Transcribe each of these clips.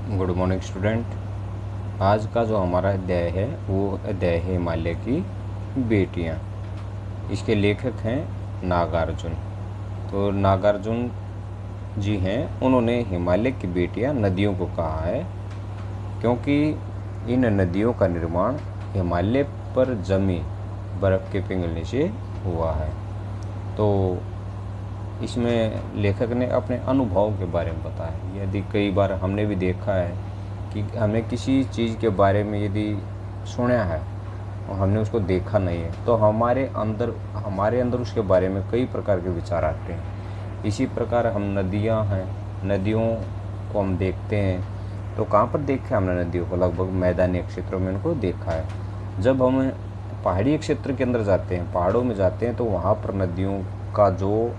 Good morning student. आज का जो हमारा अध्याय है वो अध्याय है हिमालय की बेटियां। इसके लेखक हैं नागार्जुन। तो नागार्जुन जी हैं, उन्होंने हिमालय की बेटियां नदियों को कहा है क्योंकि इन नदियों का निर्माण हिमालय पर जमी बर्फ़ के पिघलने से हुआ है। तो इसमें लेखक ने अपने अनुभव के बारे में बताया। यदि कई बार हमने भी देखा है कि हमने किसी चीज़ के बारे में यदि सुना है और हमने उसको देखा नहीं है तो हमारे अंदर उसके बारे में कई प्रकार के विचार आते हैं। इसी प्रकार हम नदियां हैं, नदियों को हम देखते हैं। तो कहाँ पर देखा है हमने नदियों को? लगभग मैदानी क्षेत्रों में उनको देखा है। जब हम पहाड़ी क्षेत्र के अंदर जाते हैं, पहाड़ों में जाते हैं, तो वहाँ पर नदियों का जो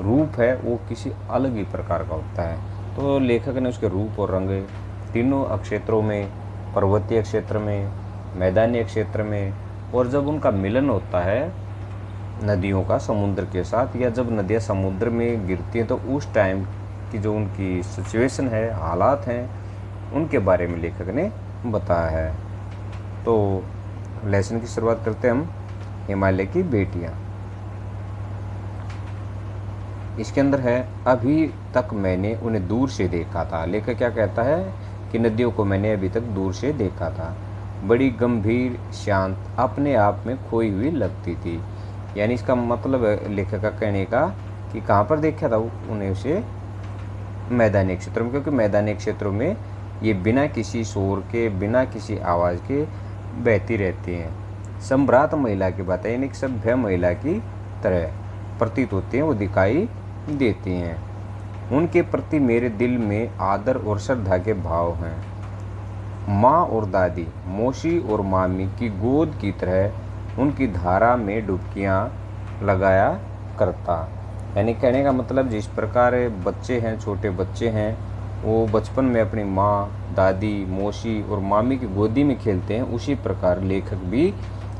रूप है वो किसी अलग ही प्रकार का होता है। तो लेखक ने उसके रूप और रंग तीनों क्षेत्रों में, पर्वतीय क्षेत्र में, मैदानी क्षेत्र में, और जब उनका मिलन होता है नदियों का समुद्र के साथ, या जब नदियाँ समुद्र में गिरती हैं, तो उस टाइम की जो उनकी सिचुएशन है, हालात हैं, उनके बारे में लेखक ने बताया है। तो लेसन की शुरुआत करते हैं हम हिमालय की बेटियाँ। इसके अंदर है, अभी तक मैंने उन्हें दूर से देखा था। लेखक क्या कहता है कि नदियों को मैंने अभी तक दूर से देखा था। बड़ी गंभीर, शांत, अपने आप में खोई हुई लगती थी। यानी इसका मतलब है लेखक का कहने का कि कहाँ पर देखा था उन्हें? उसे मैदानी क्षेत्रों में, क्योंकि मैदानी क्षेत्रों में ये बिना किसी शोर के, बिना किसी आवाज़ के बहती रहती हैं। सम्भ्रात महिला की बात है, यानी सभ्य महिला की तरह प्रतीत होती हैं, वो दिखाई देती हैं। उनके प्रति मेरे दिल में आदर और श्रद्धा के भाव हैं। माँ और दादी, मौसी और मामी की गोद की तरह उनकी धारा में डुबकियाँ लगाया करता। यानी कहने का मतलब, जिस प्रकार बच्चे हैं, छोटे बच्चे हैं, वो बचपन में अपनी माँ, दादी, मौसी और मामी की गोदी में खेलते हैं, उसी प्रकार लेखक भी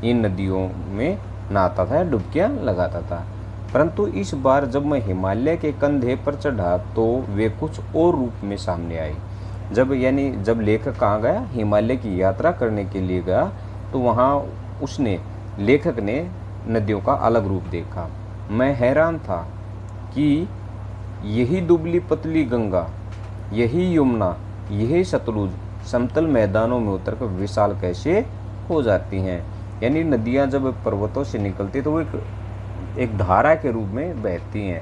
इन नदियों में नहाता था, डुबकियाँ लगाता था। परंतु इस बार जब मैं हिमालय के कंधे पर चढ़ा तो वे कुछ और रूप में सामने आई। जब लेखक कहाँ गया? हिमालय की यात्रा करने के लिए गया, तो वहाँ लेखक ने नदियों का अलग रूप देखा। मैं हैरान था कि यही दुबली पतली गंगा, यही यमुना, यही सतलुज समतल मैदानों में उतरकर विशाल कैसे हो जाती हैं। यानी नदियाँ जब पर्वतों से निकलती तो वो एक धारा के रूप में बहती हैं।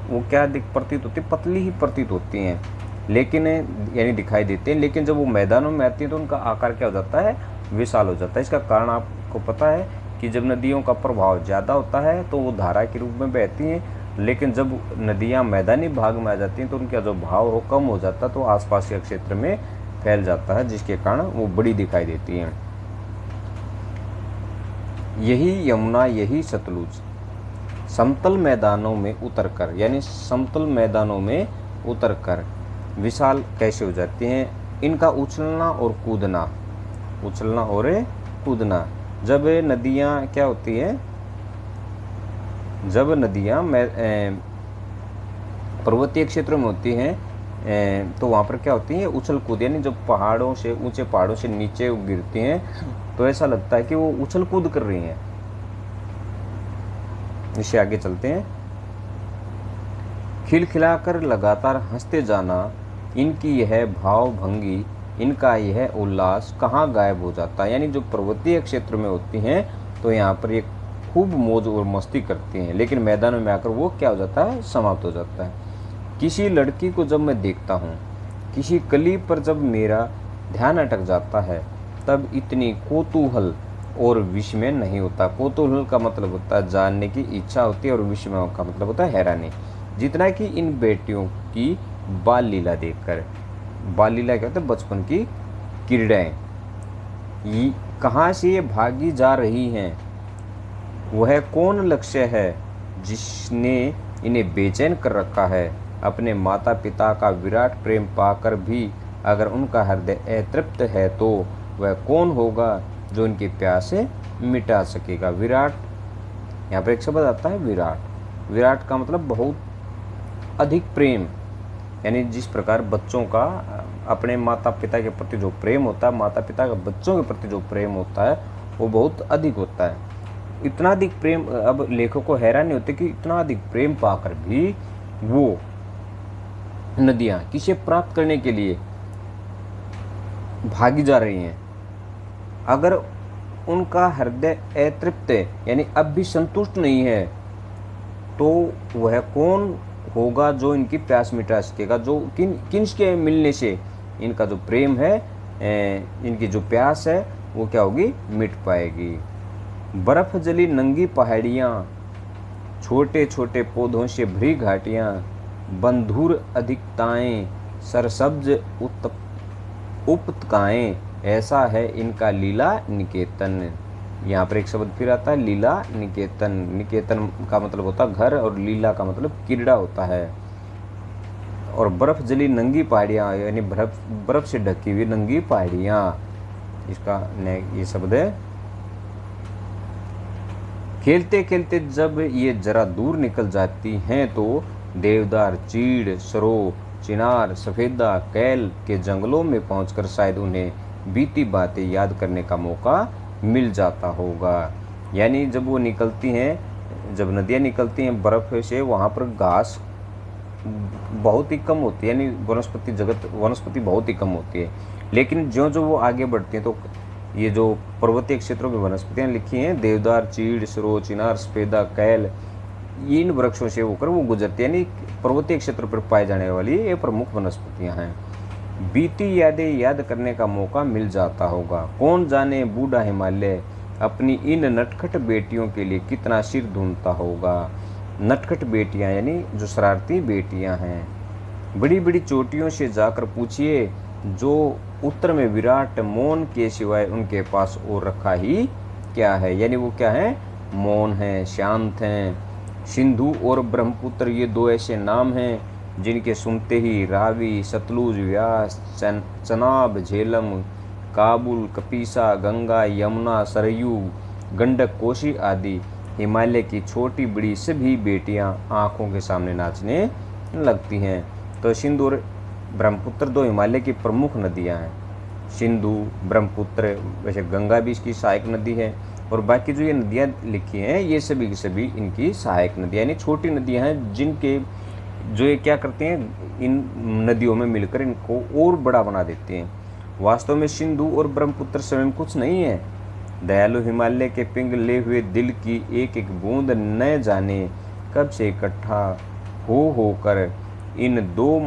वो क्या प्रतीत होती? पतली ही प्रतीत होती हैं, लेकिन यानी दिखाई देते हैं। लेकिन जब वो मैदानों में आती हैं तो उनका आकार क्या हो जाता है? विशाल हो जाता है। इसका कारण आपको पता है कि जब नदियों का प्रभाव ज़्यादा होता है तो वो धारा के रूप में बहती हैं, लेकिन जब नदियाँ मैदानी भाग में आ जाती हैं तो उनका जो भाव वो कम हो जाता है, तो आसपास के क्षेत्र में फैल जाता है, जिसके कारण वो बड़ी दिखाई देती हैं। यही यमुना, यही सतलुज समतल मैदानों में उतरकर, यानी समतल मैदानों में उतरकर विशाल कैसे हो जाती हैं। इनका उछलना और कूदना, उछलना और कूदना। जब नदियाँ क्या होती हैं? जब नदियाँ पर्वतीय क्षेत्रों में होती हैं तो वहाँ पर क्या होती है? उछल कूद, यानी जब ऊंचे पहाड़ों से नीचे गिरती हैं तो ऐसा लगता है कि वो उछल कूद कर रही हैं। इससे आगे चलते हैं। खिलखिलाकर लगातार हंसते जाना, इनकी यह भाव भंगी, इनका यह उल्लास कहाँ गायब हो जाता है। यानी जो पर्वतीय क्षेत्र में होती हैं तो यहाँ पर ये खूब मौज और मस्ती करती हैं, लेकिन मैदानों में आकर वो क्या हो जाता है? समाप्त हो जाता है। किसी लड़की को जब मैं देखता हूँ, किसी कली पर जब मेरा ध्यान अटक जाता है, तब इतनी कौतूहल और विस्मय नहीं होता। कौतूहल का मतलब होता है जानने की इच्छा होती है, और विस्मय का मतलब होता है हैरानी, जितना कि इन बेटियों की बाल लीला देखकर। बाल लीला क्या होता है? बचपन की क्रीड़ाएं। ये कहाँ से ये भागी जा रही हैं? वह कौन लक्ष्य है जिसने इन्हें बेचैन कर रखा है? अपने माता पिता का विराट प्रेम पाकर भी अगर उनका हृदय अतृप्त है तो वह कौन होगा जो इनकी प्यास मिटा सकेगा? विराट, यहाँ पर एक शब्द आता है विराट। विराट का मतलब बहुत अधिक प्रेम, यानी जिस प्रकार बच्चों का अपने माता पिता के प्रति जो प्रेम होता है, माता पिता का बच्चों के प्रति जो प्रेम होता है वो बहुत अधिक होता है। इतना अधिक प्रेम, अब लेखक को हैरानी होती है कि इतना अधिक प्रेम पाकर भी वो नदियाँ किसे प्राप्त करने के लिए भागी जा रही हैं। अगर उनका हृदय अतृप्त है, यानी अब भी संतुष्ट नहीं है, तो वह कौन होगा जो इनकी प्यास मिटा सकेगा, जो किसके मिलने से इनका जो प्रेम है, इनकी जो प्यास है वो क्या होगी, मिट पाएगी। बर्फ जली नंगी पहाड़ियाँ, छोटे छोटे पौधों से भरी घाटियाँ, बंधुर अधिकताएं, सरसब्ज उपतकाएं, ऐसा है इनका लीला निकेतन। यहाँ पर एक शब्द फिर आता है, लीला निकेतन। निकेतन का मतलब होता है घर और लीला का मतलब क्रीड़ा होता है। और बर्फ जली नंगी पहाड़ियाँ, यानी बर्फ से ढकी हुई नंगी पहाड़ियाँ, इसका ये शब्द है। खेलते खेलते जब ये जरा दूर निकल जाती हैं तो देवदार, चीड़, सरो, चिनार, सफेदा, कैल के जंगलों में पहुंचकर शायद उन्हें बीती बातें याद करने का मौका मिल जाता होगा। यानी जब वो निकलती हैं, जब नदियाँ निकलती हैं बर्फ़ से, वहाँ पर घास बहुत ही कम होती है, यानी वनस्पति बहुत ही कम होती है। लेकिन ज्यों ज्यों वो आगे बढ़ती हैं तो ये जो पर्वतीय क्षेत्रों में वनस्पतियाँ लिखी हैं, देवदार, चीड़, सरो, चिनार, सफेदा, कैल, इन वृक्षों से होकर वो गुजरती है, यानी पर्वतीय क्षेत्र पर पाई जाने वाली ये प्रमुख वनस्पतियाँ हैं। बीती यादें याद करने का मौका मिल जाता होगा। कौन जाने बूढ़ा हिमालय अपनी इन नटखट बेटियों के लिए कितना सिर ढूंढता होगा। नटखट बेटियां यानी जो शरारती बेटियां हैं। बड़ी बड़ी चोटियों से जाकर पूछिए, जो उत्तर में विराट मौन के सिवाय उनके पास और रखा ही क्या है। यानी वो क्या है, मौन है, शांत हैं। सिंधु और ब्रह्मपुत्र ये दो ऐसे नाम हैं जिनके सुनते ही रावी, सतलुज, व्यास, चनाब, झेलम, काबुल, कपीसा, गंगा, यमुना, सरयू, गंडक, कोसी आदि हिमालय की छोटी बड़ी सभी बेटियां आँखों के सामने नाचने लगती हैं। तो सिंधु और ब्रह्मपुत्र दो हिमालय की प्रमुख नदियां हैं। सिंधु, ब्रह्मपुत्र, वैसे गंगा भी इसकी सहायक नदी है, और बाकी जो ये नदियाँ लिखी हैं ये सभी की सभी इनकी सहायक नदियाँ, यानी छोटी नदियाँ हैं जिनके जो ये क्या करते हैं, इन नदियों में मिलकर इनको और बड़ा बना देते हैं। वास्तव में सिंधु और ब्रह्मपुत्र स्वयं कुछ नहीं है। दयालु हिमालय के पिघले हुए दिल की एक एक बूंद न जाने कब से इकट्ठा होकर इन दो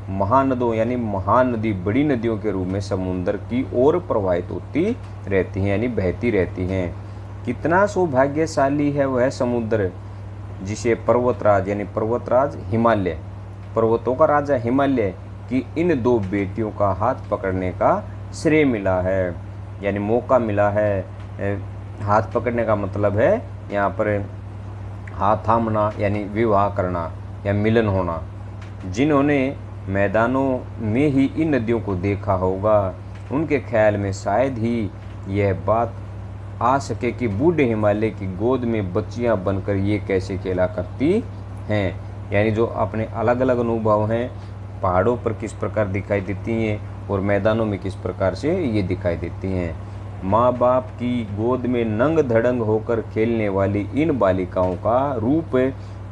महानदों यानी महानदी, बड़ी नदियों के रूप में समुद्र की ओर प्रवाहित होती रहती हैं, यानी बहती रहती हैं। कितना सौभाग्यशाली है वह समुद्र जिसे पर्वतराज, यानी पर्वतराज हिमालय, पर्वतों का राजा हिमालय की इन दो बेटियों का हाथ पकड़ने का श्रेय मिला है, यानी मौका मिला है। हाथ पकड़ने का मतलब है यहाँ पर हाथ थामना, यानी विवाह करना या मिलन होना। जिन्होंने मैदानों में ही इन नदियों को देखा होगा, उनके ख्याल में शायद ही यह बात आ सके कि बूढ़े हिमालय की गोद में बच्चियां बनकर ये कैसे खेला करती हैं। यानी जो अपने अलग अलग अनुभव हैं, पहाड़ों पर किस प्रकार दिखाई देती हैं और मैदानों में किस प्रकार से ये दिखाई देती हैं। माँ बाप की गोद में नंग धड़ंग होकर खेलने वाली इन बालिकाओं का रूप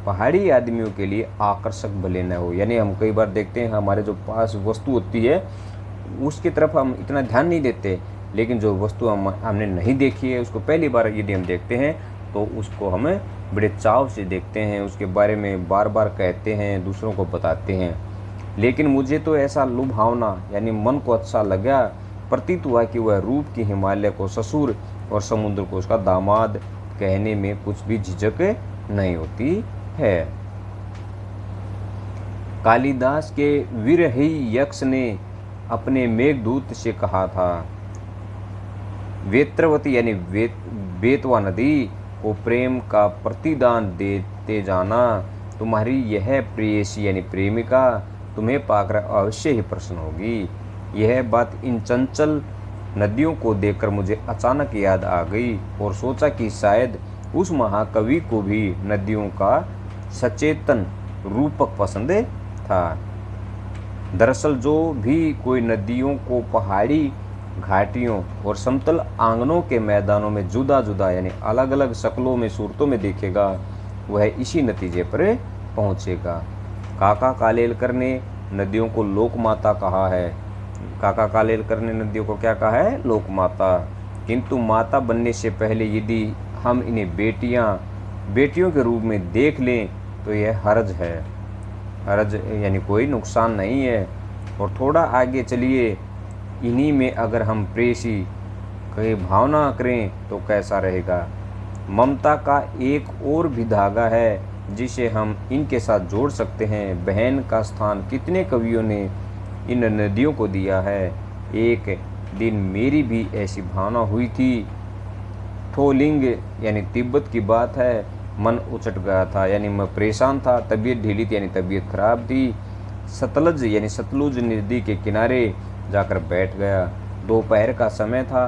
पहाड़ी आदमियों के लिए आकर्षक भले न हो। यानी हम कई बार देखते हैं हमारे जो पास वस्तु होती है उसकी तरफ हम इतना ध्यान नहीं देते, लेकिन जो वस्तु हमने नहीं देखी है उसको पहली बार यदि हम देखते हैं तो उसको हमें बड़े चाव से देखते हैं, उसके बारे में बार बार कहते हैं, दूसरों को बताते हैं। लेकिन मुझे तो ऐसा लुभावना, यानी मन को अच्छा लगा, प्रतीत हुआ कि वह रूप की हिमालय को ससुर और समुद्र को उसका दामाद कहने में कुछ भी झिझक नहीं होती है। कालिदास के विरही यक्ष ने अपने मेघदूत से कहा था, वेत्रवती यानी बेतवा नदी को प्रेम का प्रतिदान देते जाना। तुम्हारी यह प्रेयसी यानी प्रेमिका तुम्हें पाकर अवश्य ही प्रसन्न होगी। यह बात इन चंचल नदियों को देखकर मुझे अचानक याद आ गई और सोचा कि शायद उस महाकवि को भी नदियों का सचेतन रूपक पसंद था। दरअसल जो भी कोई नदियों को पहाड़ी घाटियों और समतल आंगनों के मैदानों में जुदा जुदा यानी अलग अलग शक्लों में सूरतों में देखेगा, वह इसी नतीजे पर पहुँचेगा। काका कालेलकर ने नदियों को लोक माता कहा है। काका कालेलकर ने नदियों को क्या कहा है? लोक माता। किंतु माता बनने से पहले यदि हम इन्हें बेटियों के रूप में देख लें तो यह हर्ज है। हर्ज यानी कोई नुकसान नहीं है। और थोड़ा आगे चलिए, इन्हीं में अगर हम प्रेसी कहीं भावना करें तो कैसा रहेगा। ममता का एक और भी धागा है जिसे हम इनके साथ जोड़ सकते हैं। बहन का स्थान कितने कवियों ने इन नदियों को दिया है। एक दिन मेरी भी ऐसी भावना हुई थी। थोलिंग यानी तिब्बत की बात है। मन उचट गया था यानी मैं परेशान था। तबीयत ढीली थी यानी तबीयत खराब थी। सतलज यानी सतलुज नदी के किनारे जाकर बैठ गया। दोपहर का समय था।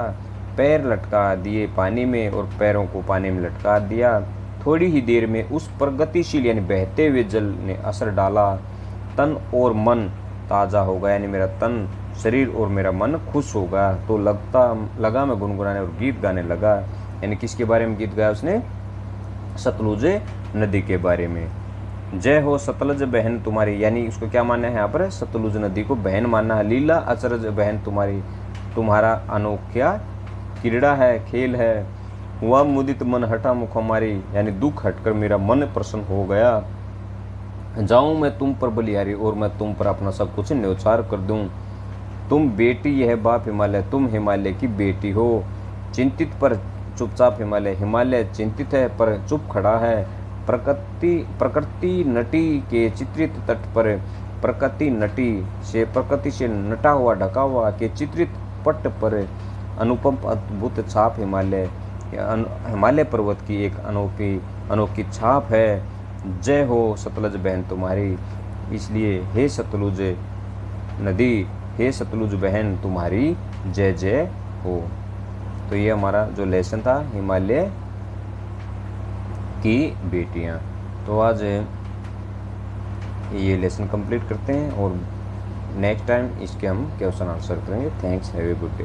पैर लटका दिए पानी में और पैरों को पानी में लटका दिया। थोड़ी ही देर में उस प्रगतिशील यानी बहते हुए जल ने असर डाला। तन और मन ताज़ा हो गया यानी मेरा तन शरीर और मेरा मन खुश हो गया। तो लगा मैं गुनगुनाने और गीत गाने लगा। यानी किसके बारे में गीत गाया उसने? सतलुज नदी के बारे में। जय हो सतलज बहन तुम्हारी, यानी उसको क्या मानना है यहाँ पर? सतलुज नदी को बहन मानना है। लीला अचरज बहन तुम्हारी, तुम्हारा अनोख्या क्रीड़ा है, खेल है। हुआ मुदित मन हटा मुख हमारी, यानी दुख हटकर मेरा मन प्रसन्न हो गया। जाऊं मैं तुम पर बलिहारी और मैं तुम पर अपना सब कुछ न्यौछावर कर दूं। तुम बेटी यह बाप हिमालय, तुम हिमालय की बेटी हो। चिंतित पर चुपचाप हिमालय चिंतित है पर चुप खड़ा है। प्रकृति नटी के चित्रित तट पर, प्रकृति से नटा हुआ ढका हुआ के चित्रित पट पर अनुपम अद्भुत छाप हिमालय पर्वत की एक अनोखी छाप है। जय हो सतलज बहन तुम्हारी। इसलिए हे सतलुज नदी, हे सतलुज बहन तुम्हारी जय जय हो। तो ये हमारा जो लेसन था हिमालय की बेटियां। तो आज ये लेसन कंप्लीट करते हैं और नेक्स्ट टाइम इसके हम क्वेश्चन आंसर करेंगे। Thanks, have a good day.